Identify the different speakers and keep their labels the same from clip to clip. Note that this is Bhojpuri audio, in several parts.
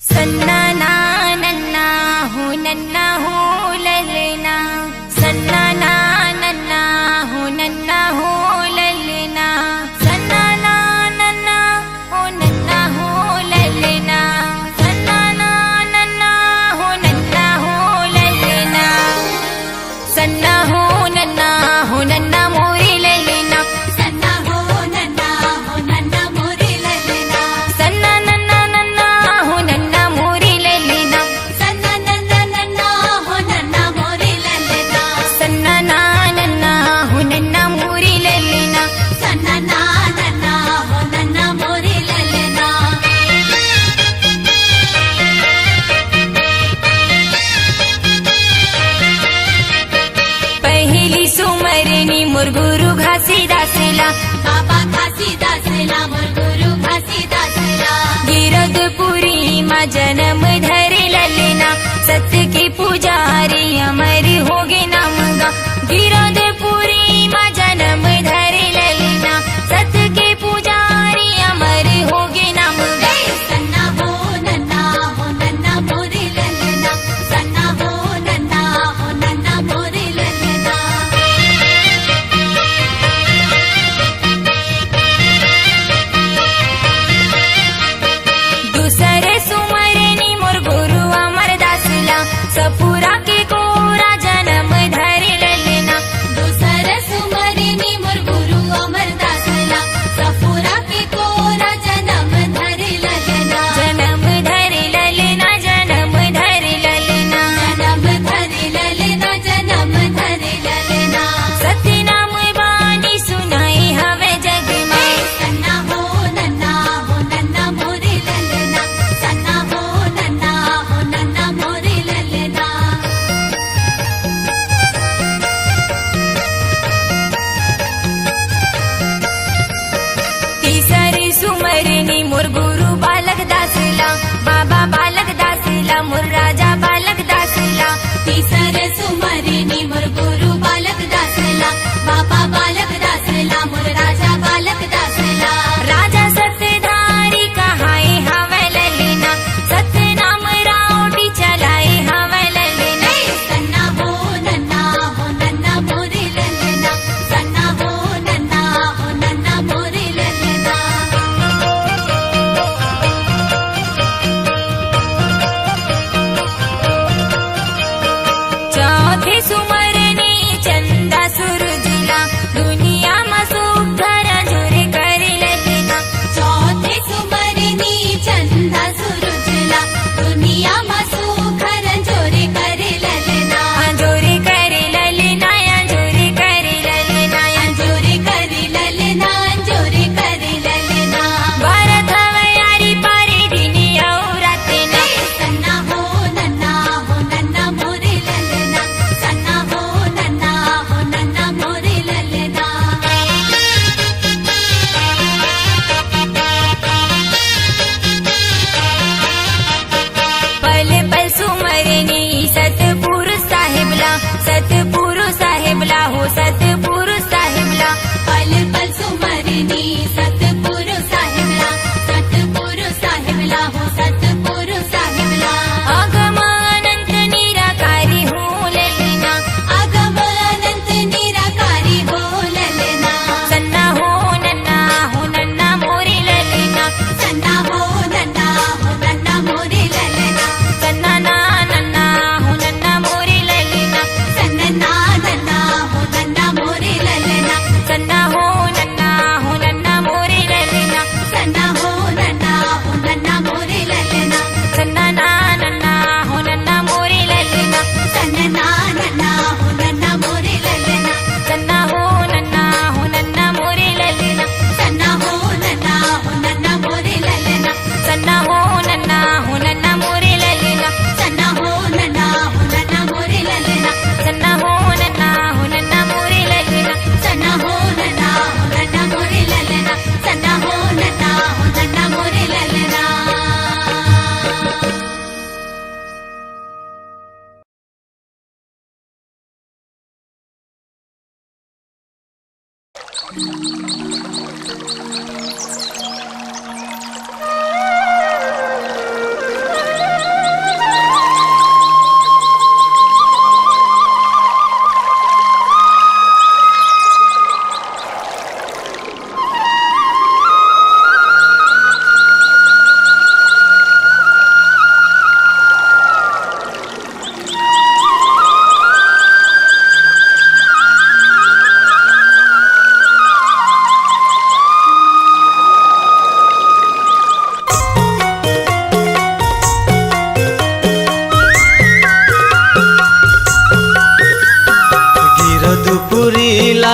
Speaker 1: सन्ना ना नन्ना हो ललना, सन्ना ना नन्ना हो ललना, सन्ना ना नन्ना हो ललना, सन्ना ना नन्ना हो ललना, सन्ना हो नन्ना मोरे ललना,
Speaker 2: सन्ना हो नन्ना मोरे ललना,
Speaker 1: सन्ना नन्ना हो नन्ना मोरे ललना,
Speaker 2: सन्ना नन्ना हो नन्ना मोरे ललना,
Speaker 1: सन्ना ना नन्ना हो नन्ना मोरे ललना।
Speaker 2: सन्ना नन्ना हो नन्ना मोरे ललना।
Speaker 1: पहिली सुमरनी मोर गुरु घासीदासला,
Speaker 2: बाबा घासीदासला मोर गुरु घासीदासला,
Speaker 1: गिरधपुरी मा जन्म धरे ललना, सत्य के पुजारी अमर होगे नामगा, गिरधपुरी मा जन्म धरे ललना, सत्य के पुजारी अमर होगे नामगा।
Speaker 2: सन्ना हो नन्ना मोरे ललना, सन्ना हो नन्ना मोरे ललना।
Speaker 1: दूसरे सुमरनी मोर गुरु अमरदासला, सपुरा के कोरा जन्म धरे ललना,
Speaker 2: दूसर सुमरनी मोर गुरु अमरदासला, सफुरा के कोरा जन्म धरे ललना,
Speaker 1: जन्म धरे ललना, जन्म धरे ललना,
Speaker 2: जन्म धरे ललना।
Speaker 1: सत्य नाम बानी सुनाई हवे जग में,
Speaker 2: सन्ना हो नन्ना मोरे ललना, सन्ना हो नन्ना मोरे ललना।
Speaker 1: तीसरी सुमरनी मोर गुरु बालक दासला, बाबा बालक दासला, मोर राजा बालक दासला,
Speaker 2: तीसर सुमरनी मोर गुरु बालक दासला, बाबा बालक दासला, मोर राजा बालक दासला।
Speaker 1: राजा सत्यधारी कहाए हवे ललना, सत्य नाम रावटी चलाए हवे ललना,
Speaker 2: सन्ना हो नन्ना मोरे ललना, सन्ना हो नन्ना मोरे ललना।
Speaker 1: चौथे सुमरनी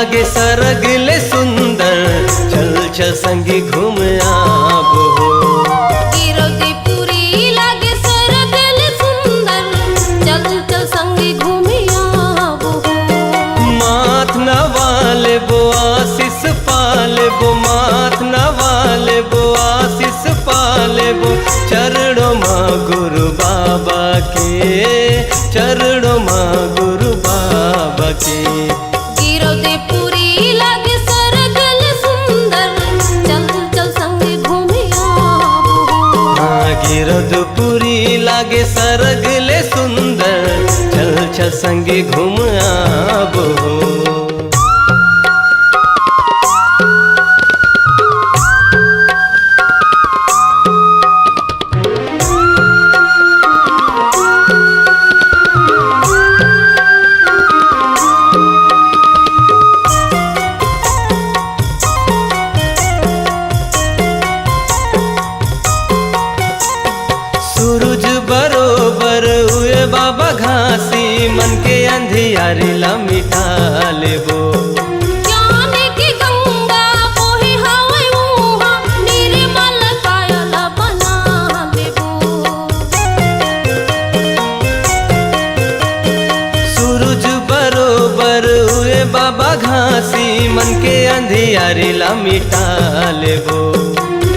Speaker 3: लागे सरग ले सुंदर, चल चल संगी घूम आबो हो।
Speaker 2: गिरदपुरी लागे सरग ले सुंदर, चल चल संगी घूमे आबो हो।
Speaker 3: माथ नवाले बो आशीष पाले बो, माथ नवाले बो आशीष पाले बो, चरणों माँ गुरु बाबा के, चरणों माँ गुरु बाबा के।
Speaker 2: गिरदपुरी लागे सरग ले सुंदर, चल चल संगी घूमे आबो हो।
Speaker 3: हाँ गिरदपुरी लागे सरग ले सुंदर, चल चल संगी घूम आबो हो। सूरज बरोबर हुए बाबा घासी, मन के अंधियारी ला मिटा लेबो।
Speaker 2: ज्ञान की गंगा बोहे हवै उहाँ, निर्मल कायल बना लेबो।
Speaker 3: सूरज बरोबर हुए बाबा घासी, मन के अंधियारी ला मिटा लेबो।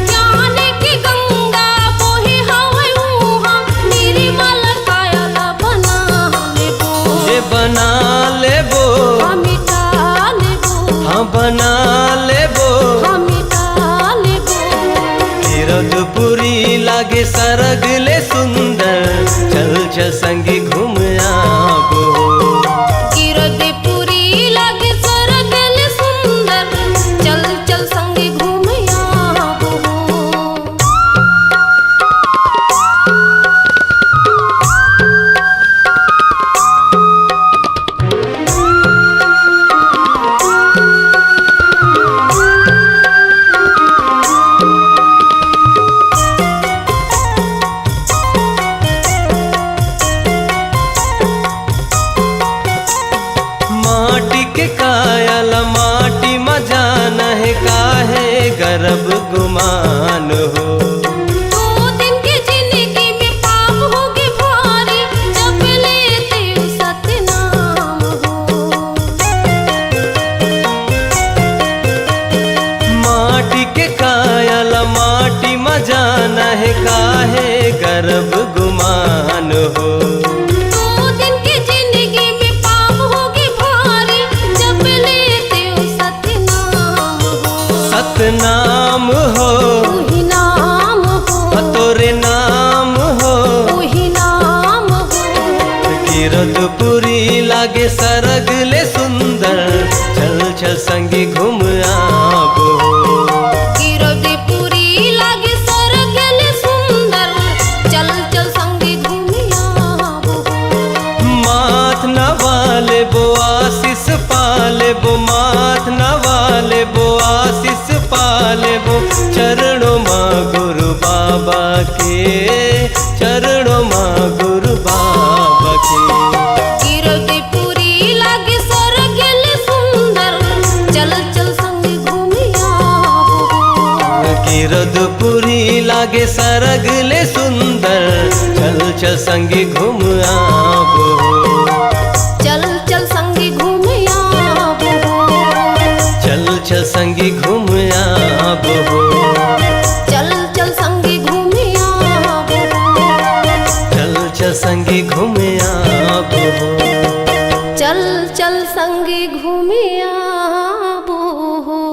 Speaker 2: ज्ञान की गंगा बोहे हवै उहाँ, निर्मल कायल बना लेबो।
Speaker 3: ये बना लेबो,
Speaker 2: मिटा लेबो,
Speaker 3: हाँ बना लेबो।
Speaker 2: मिटा लेबो।
Speaker 3: गिरदपुरी लागे सरग ले सुंदर, चल चल संगी घूम आबो।
Speaker 2: गिरदपुरी लागे सरग ले सुंदर, चल चल संगे घूमे आबो हो।
Speaker 3: माटी के कायल माटी मजान है, काहे गर्भ गुमान हो।
Speaker 2: दो दिन की जिंदगी में पाप होगी भारी, जब लेते सतनाम हो।
Speaker 3: माटी के कायल माटी मजान है, काहे गर्भ गुमान हो।
Speaker 2: दो दिन की जिंदगी में पाप होगी भारी, जब लेते सतनाम हो।
Speaker 3: सतनाम हो,
Speaker 2: वही नाम हो,
Speaker 3: तोरे नाम हो।
Speaker 2: वही नाम हो।
Speaker 3: गिरदपुरी लागे सरग ले सुंदर, चल चल संगी घूम आबो।
Speaker 2: गिरदपुरी लागे सरग ले सुंदर, चल चल संगे घूमे आबो हो।
Speaker 3: माथ नवाले बो आशीष पाले बो, माथ नवाले बो आशीष पाले बो, चरणों माँ गुरु बाबा के, चरणों माँ गुरु बाबा के।
Speaker 2: गिरदपुरी लागे सरग ले सुंदर, चल चल संगे घूमे आबो हो।
Speaker 3: गिरदपुरी लागे सरग ले सुंदर, चल चल संगी घूम आबो।
Speaker 2: चल चल संगे घूमे आबो हो।
Speaker 3: चल चल संगी घूम आबो हो।
Speaker 2: चल चल संगे घूमे आबो हो।
Speaker 3: चल चल संगी घूम आबो हो।
Speaker 2: चल चल संगे घूमे आबो हो।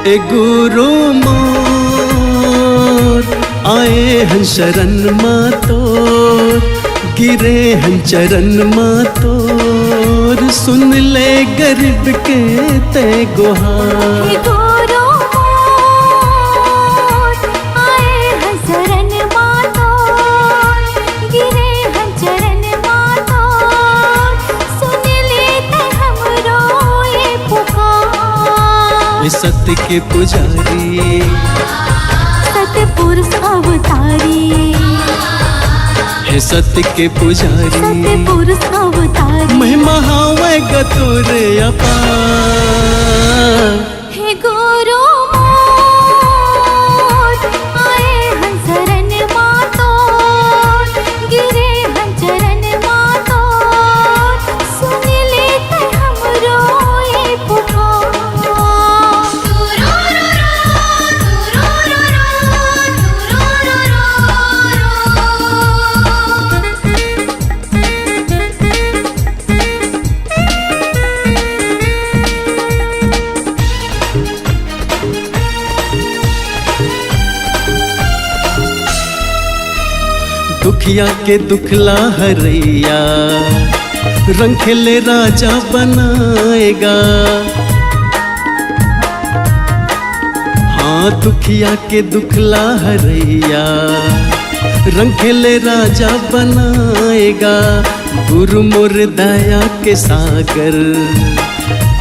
Speaker 4: ए गुरु मोर आए हैं शरण माँ तोर, गिरे हैं चरण माँ तोर, सुन ले गरीब के ते गुहार।
Speaker 1: हे गुरु मोर आए हैं शरण माँ तोर, गिरे हैं चरण माँ तोर, सुन लेते हमरो ये पुकार।
Speaker 4: ये सत्य के पुजारी,
Speaker 1: सतपुरुष अवतारी,
Speaker 4: हे सत्य के पुजारी,
Speaker 1: सतपुरुष अवतारी,
Speaker 4: महिमा हावे गतुर अपार।
Speaker 1: हे गुरु मोर आए हैं शरण माँ तोर, गिरे हैं चरण माँ तोर, सुन लेते हमरो ये पुकार।
Speaker 4: दुखिया के दुखला हरैया, रंग खेले राजा बनाएगा। हाँ दुखिया के दुखला हरैया, रंग खेले राजा बनाएगा। गुरु मोर दया के सागर,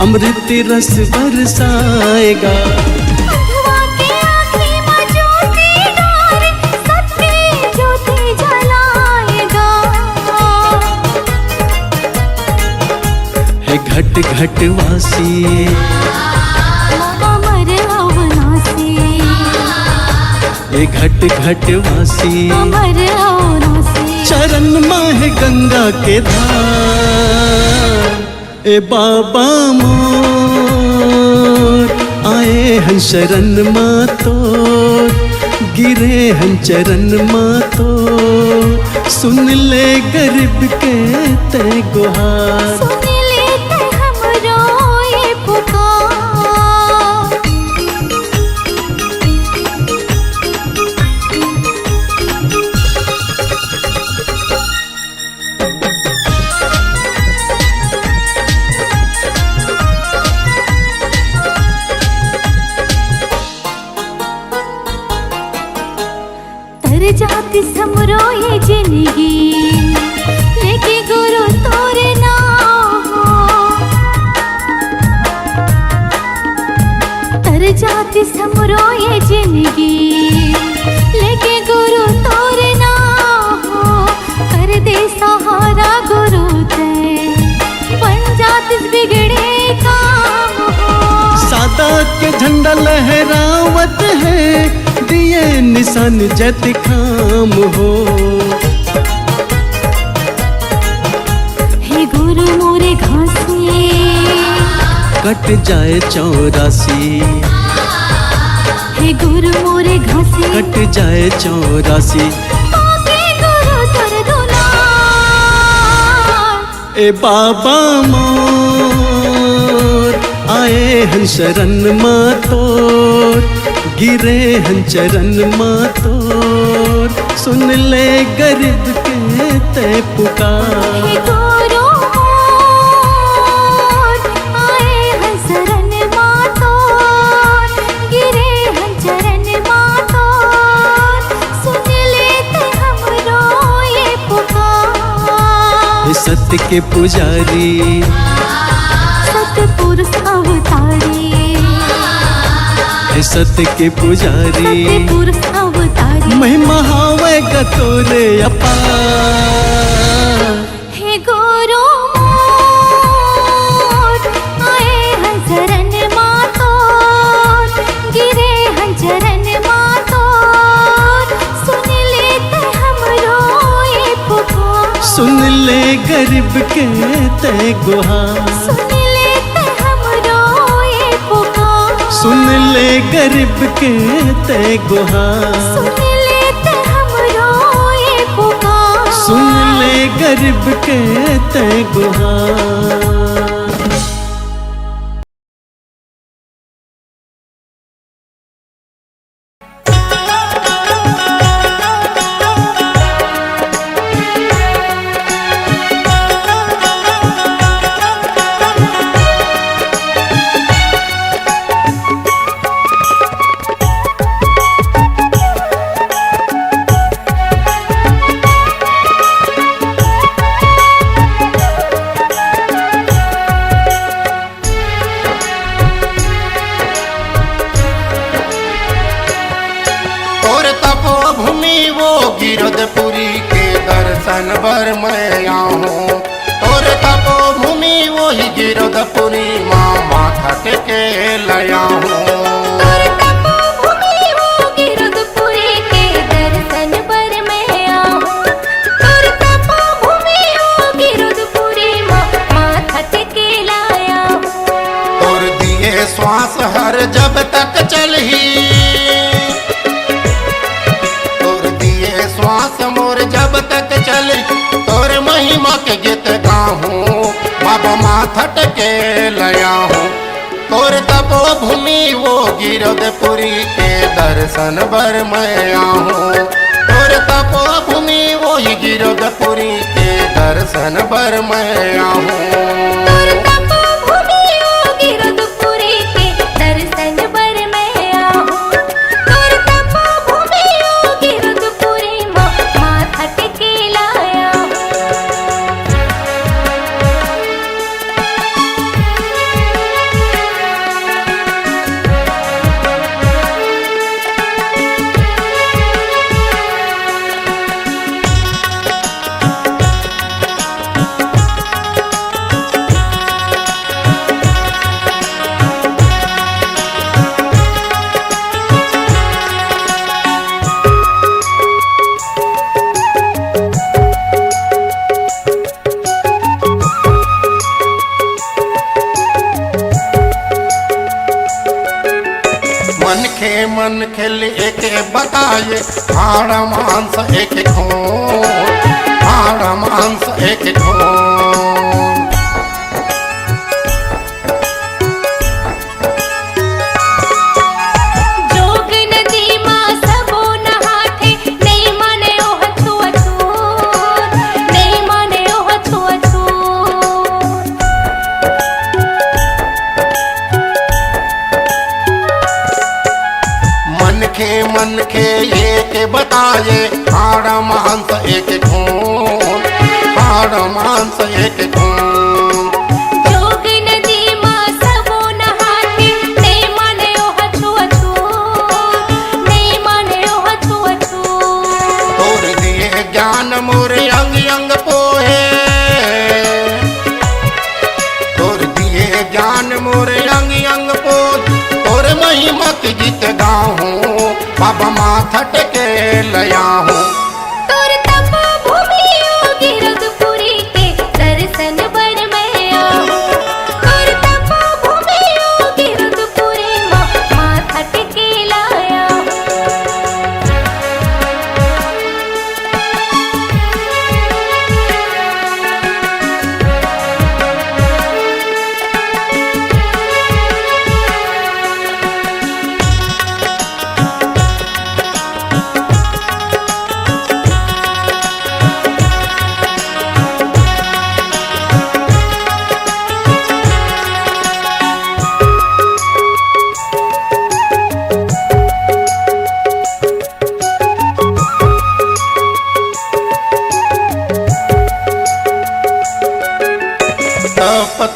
Speaker 4: अमृत रस बरसाएगा।
Speaker 1: अंधवा के आँखी में ज्योति डारे, सत्य ज्योति जलाएगा।
Speaker 4: है घट घट वासी,
Speaker 1: अमर अविनाशी,
Speaker 4: ये घट घट वासी,
Speaker 1: अमर अविनाशी,
Speaker 4: चरण माह गंगा के धार। ए बाबा मोर आए हैं शरण माँ तोर, गिरे हैं चरण माँ तोर, सुन ले गरीब के ते गुहार।
Speaker 1: सुन लेते हमरो ये पुकार। तर जाती समरो ये जिंदगी, लेके गुरु तोरे नाम हो। तर जाती समरो ये जिंदगी, लेके गुरु तोरे नाम हो। कर दे सहारा गुरु ते, बन जात इस बिगड़े काम हो।
Speaker 4: सादा के झंडा लहरावत है, दिए निशान जत खाम हो।
Speaker 1: हे गुरु मोरे घासी,
Speaker 4: कट जाए 84,
Speaker 1: हे गुरु मोरे घासी,
Speaker 4: कट जाए 84।
Speaker 1: पाके गुरु तर दुलार।
Speaker 4: ए बाबा मोर आए हैं शरण माँ तोर, गिरे हैं चरण माँ तोर, सुन ले गरीब के ते पुकार।
Speaker 1: हे गुरु मोर आए हैं शरण माँ तोर, गिरे हैं चरण माँ तोर, सुन लेते हमरो ये पुकार।
Speaker 4: हे सत्य के पुजारी,
Speaker 1: सतपुरुष अवतारी,
Speaker 4: हे सत्य के पुजारी,
Speaker 1: सतपुरुष अवतारी,
Speaker 4: महिमा हावे गतुर अपार।
Speaker 1: हे गुरु मोर आए हैं शरण माँ तोर, गिरे हैं चरण माँ तोर, सुन लेते हमरो ये पुकार।
Speaker 4: सुन ले गरीब के ते गुहार।
Speaker 1: सुन लेते हमरो ये पुकार।
Speaker 4: सुन ले गरीब के ते गुहार।
Speaker 1: सुन लेते हमरो ये पुकार।
Speaker 4: सुन ले गरीब के ते गुहार।
Speaker 5: दर्शन बर मैं आऊं। और तपो भूमि वही गिरधपुरी माँ माथा टेके लया हूँ।
Speaker 1: और तपोभूमि वो गिरधपुरी के दर्शन पर मैं आऊं। और तपोभूमि वो गिरधपुरी माथा टेके लाया हूँ।
Speaker 5: और दिए श्वास हर जब तक चलही, और दिए श्वास मोर जब तक चली, तोर महिमा के गीत गाहूँ बाबा माथा टेके लया हूँ। और तपो भूमि वो गिरधपुरी के दर्शन बर मैं आऊं। और तपो भूमि वो ही गिरधपुरी के दर्शन बर मैं आऊं।
Speaker 1: और तपोभूमि वो गिरधपुरी के दर्शन पर मैं आऊं। और तपोभूमि वो गिरधपुरी माथा टेके लाया हूँ।
Speaker 5: मन खेल एक बताए, हाड़ मांस एक खून, हाड़ मांस एक खून।
Speaker 1: जोग नदी मां सबो नहाथे, नहीं माने ओह छुअछूत, नहीं माने ओह छुअछूत।
Speaker 5: मन के एक बताए, हाड़ मांस एक खून, हाड़ मांस एक खून।
Speaker 1: जोग नदी मां सबो नहाथे, नहीं माने ओह छुअछूत, नहीं माने ओह छुअछूत।
Speaker 5: तोर दिए ज्ञान मोरे अंग अंग पोहे, तोर दिए ज्ञान मोरे अंग अंग पोहे। तोर महिमा के गीत गाऊं बाबा माथा टेके लया हूँ।
Speaker 1: और तपोभूमि वो गिरधपुरी के दर्शन पर मैं आऊं। और तपोभूमि वो गिरधपुरी माथा टेके लाया हूँ।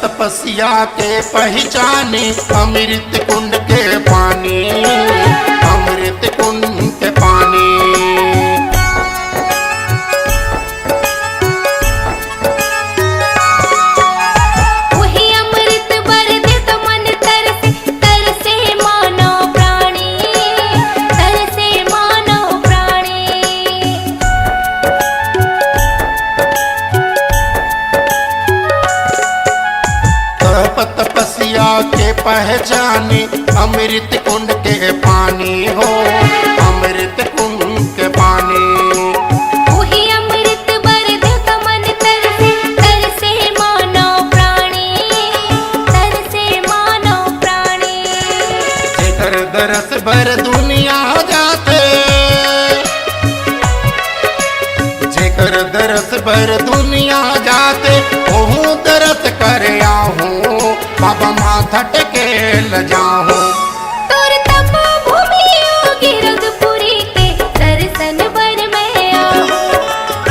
Speaker 5: तपस्या के पहचाने, अमृत कुंड के पानी, अमृत कुंड के पानी।
Speaker 1: वही अमृत बर दे तो मन तरसे, तरसे मानो प्राणी, तरसे मानो प्राणी।
Speaker 5: तपस्या के पहचाने, अमृत कुंड के पानी हो, अमृत कुंड के पानी।
Speaker 1: वही अमृत बर दे तो मन तरसे, तरसे मानो प्राणी, तरसे मानो प्राणी।
Speaker 5: जेकर दरस भर दुनिया जाते, जेकर दरस भर दुनिया जाते, ओहू दरस कर आऊं बाबा माथा टेके ल जाऊं।
Speaker 1: और तपोभूमि वो गिरधपुरी के दर्शन पर मैं आऊं।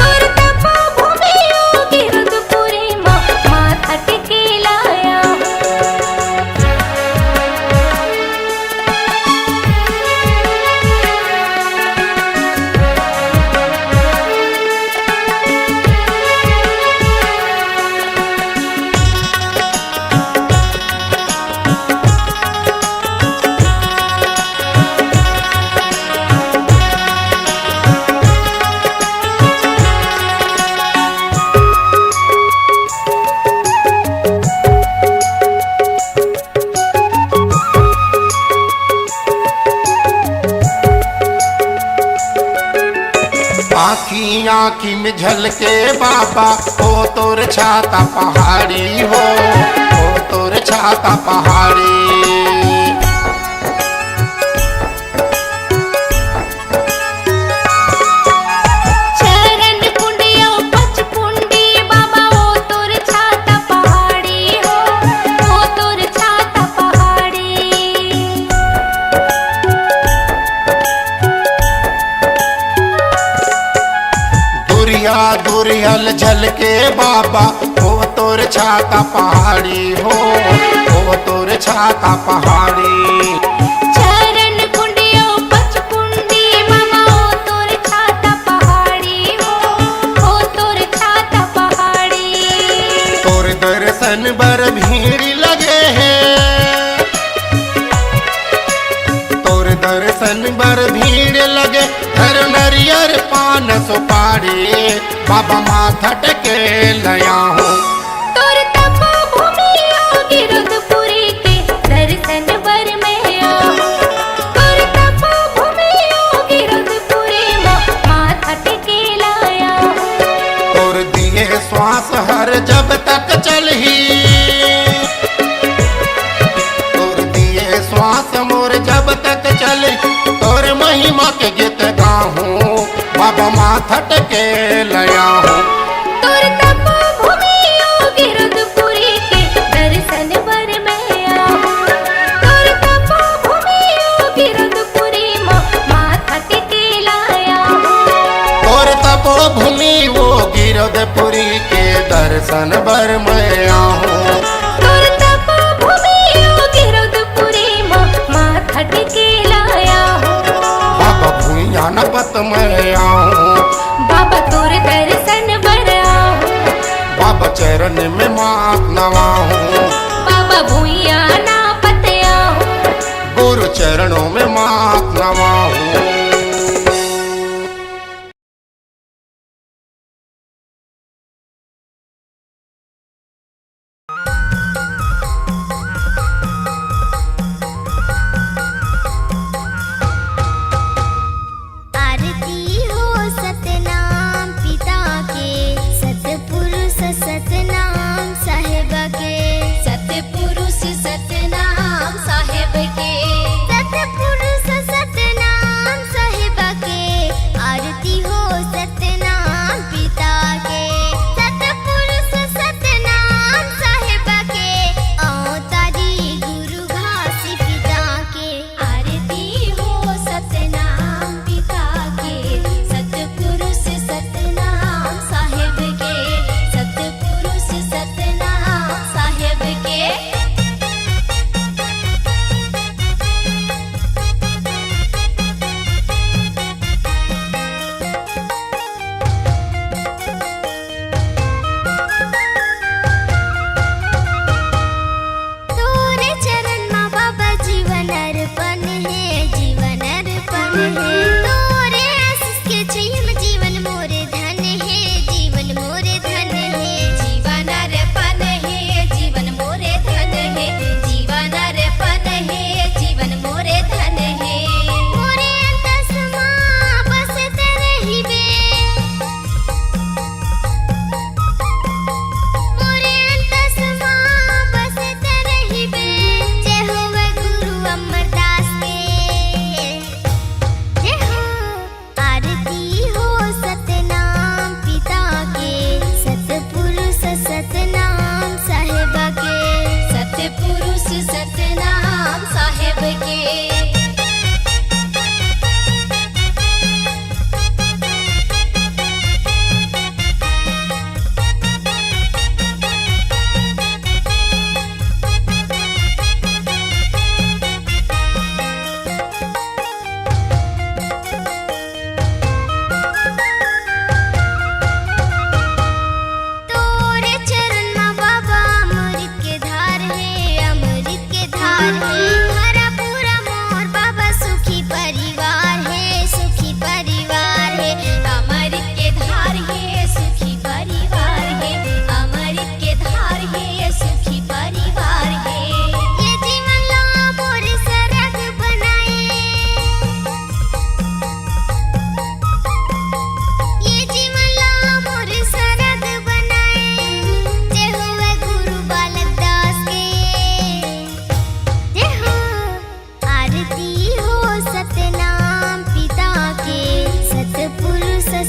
Speaker 1: और तपोभूमि वो गिरधपुरी माथा टेके लाया हूँ।
Speaker 5: आँखी आँखी में झलके बाबा हो तोर छाता पहाड़ी हो तोर छाता पहाड़ी।
Speaker 1: चरण कुंडिया पचकुंडी बाबा ओ तोर छाता पहाड़ी हो ओ तोर छाता पहाड़ी।
Speaker 5: दुरिया दुरियल झलके बाबा हो तोर छाता पहाड़ी हो तोर छाता पहाड़ी।
Speaker 1: चरण कुंडिया पचकुंडी बाबा ओ तोर छाता पहाड़ी हो तोर छाता पहाड़ी।
Speaker 5: तोर दर्शन बर भीड़ लगे हैं तोर दर्शन बर भीड़ लगे हर नरियर पान सुपारी बाबा माथा टेके लया हूँ।
Speaker 1: तोर तपोभूमि योगी रुद्रपुरी के दर्शन बर में आओ। तोर तपोभूमि योगी रुद्रपुरी माथा टेके लाया हूँ।
Speaker 5: तोर दिए श्वास हर जब तक चलही तोर दिए श्वास मोर जब तक चले तोर महिमा के गीत गाहूँ बाबा माथा टेके लया हूँ।
Speaker 1: तोर तपोभूमि योगी रुद्रपुरी के दर्शन बर में आओ। तोर तपोभूमि योगी रुद्रपुरी माथा टेके लाया हूँ।
Speaker 5: तोर तपोभूमि वो गिरधपुरी के दर्शन बर मैं आहूँ।
Speaker 1: तोर तपोभूमि योगी रुद्रपुरी माथा टेके लाया हूँ।
Speaker 5: बाबा भूया न पत मैं आहूँ।
Speaker 1: बाबा तोर दर्शन बर आओ।
Speaker 5: बाबा चरण में मात नवाहूँ।
Speaker 1: बाबा भूया ना पत आओ।
Speaker 5: गुरु चरणों में मात नवाहूँ।
Speaker 6: आरती हो सतनाम पिता के सतपुरुष सतनाम साहिब के।
Speaker 2: सतपुरुष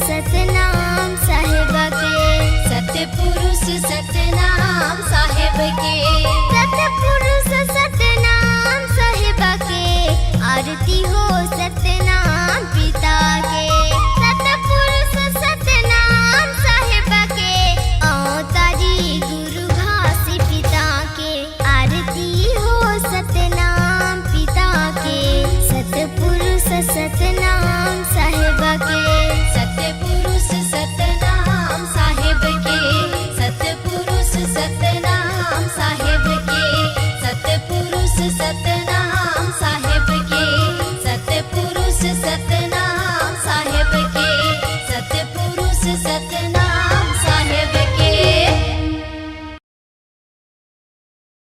Speaker 6: सतनाम साहिब के
Speaker 2: सतपुरुष सतनाम साहेब के
Speaker 6: सतपुरुष सतनाम साहिब के आरती हो सतनाम पिता के सतपुरुष सतनाम साहिब के अवतारी गुरु घासी पिता के आरती हो सतनाम पिता के सतपुरुष सतनाम साहिब के
Speaker 2: सतपुरुष सतनाम साहेब के सतपुरुष सतनाम साहेब के सतपुरुष सतनाम साहेब के सतपुरुष सत